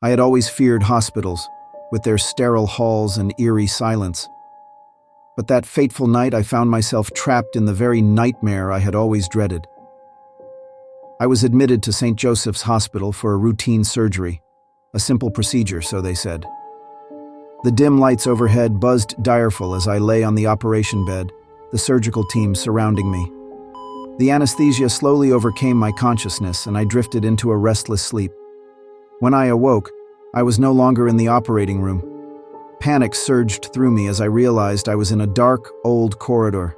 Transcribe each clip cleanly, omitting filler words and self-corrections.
I had always feared hospitals, with their sterile halls and eerie silence. But that fateful night I found myself trapped in the very nightmare I had always dreaded. I was admitted to St. Joseph's Hospital for a routine surgery, a simple procedure, so they said. The dim lights overhead buzzed direful as I lay on the operation bed, the surgical team surrounding me. The anesthesia slowly overcame my consciousness and I drifted into a restless sleep. When I awoke, I was no longer in the operating room. Panic surged through me as I realized I was in a dark, old corridor.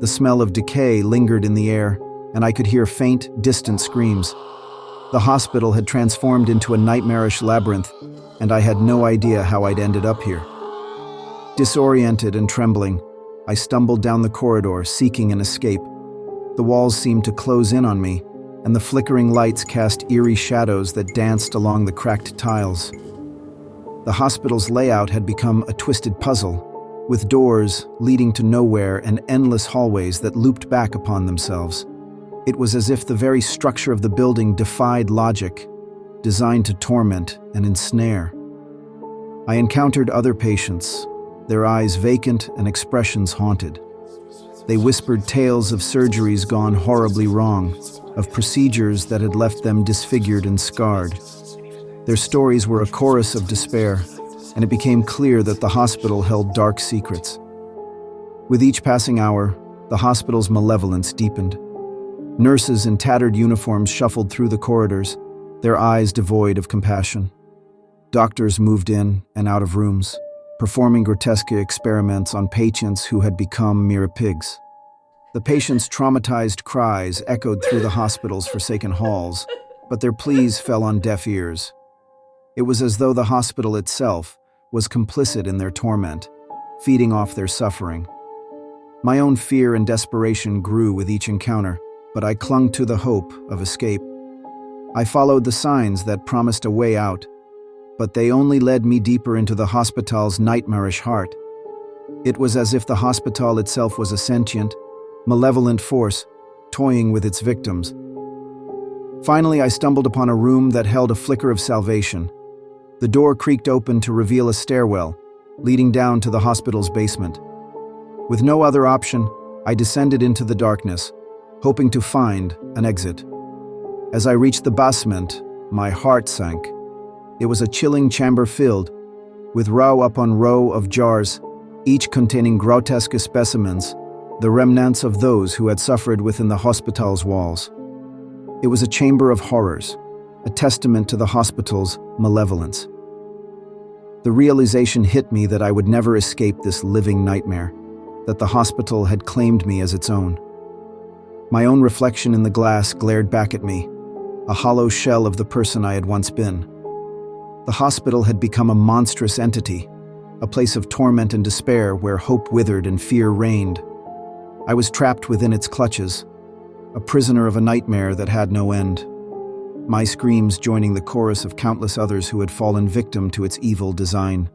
The smell of decay lingered in the air, and I could hear faint, distant screams. The hospital had transformed into a nightmarish labyrinth, and I had no idea how I'd ended up here. Disoriented and trembling, I stumbled down the corridor, seeking an escape. The walls seemed to close in on me, and the flickering lights cast eerie shadows that danced along the cracked tiles. The hospital's layout had become a twisted puzzle, with doors leading to nowhere and endless hallways that looped back upon themselves. It was as if the very structure of the building defied logic, designed to torment and ensnare. I encountered other patients, their eyes vacant and expressions haunted. They whispered tales of surgeries gone horribly wrong, of procedures that had left them disfigured and scarred. Their stories were a chorus of despair, and it became clear that the hospital held dark secrets. With each passing hour, the hospital's malevolence deepened. Nurses in tattered uniforms shuffled through the corridors, their eyes devoid of compassion. Doctors moved in and out of rooms, performing grotesque experiments on patients who had become mere pigs. The patients' traumatized cries echoed through the hospital's forsaken halls, but their pleas fell on deaf ears. It was as though the hospital itself was complicit in their torment, feeding off their suffering. My own fear and desperation grew with each encounter, but I clung to the hope of escape. I followed the signs that promised a way out, but they only led me deeper into the hospital's nightmarish heart. It was as if the hospital itself was a sentient, malevolent force, toying with its victims. Finally, I stumbled upon a room that held a flicker of salvation. The door creaked open to reveal a stairwell, leading down to the hospital's basement. With no other option, I descended into the darkness, hoping to find an exit. As I reached the basement, my heart sank. It was a chilling chamber filled with row upon row of jars, each containing grotesque specimens, the remnants of those who had suffered within the hospital's walls. It was a chamber of horrors, a testament to the hospital's malevolence. The realization hit me that I would never escape this living nightmare, that the hospital had claimed me as its own. My own reflection in the glass glared back at me, a hollow shell of the person I had once been. The hospital had become a monstrous entity, a place of torment and despair where hope withered and fear reigned. I was trapped within its clutches, a prisoner of a nightmare that had no end, my screams joining the chorus of countless others who had fallen victim to its evil design.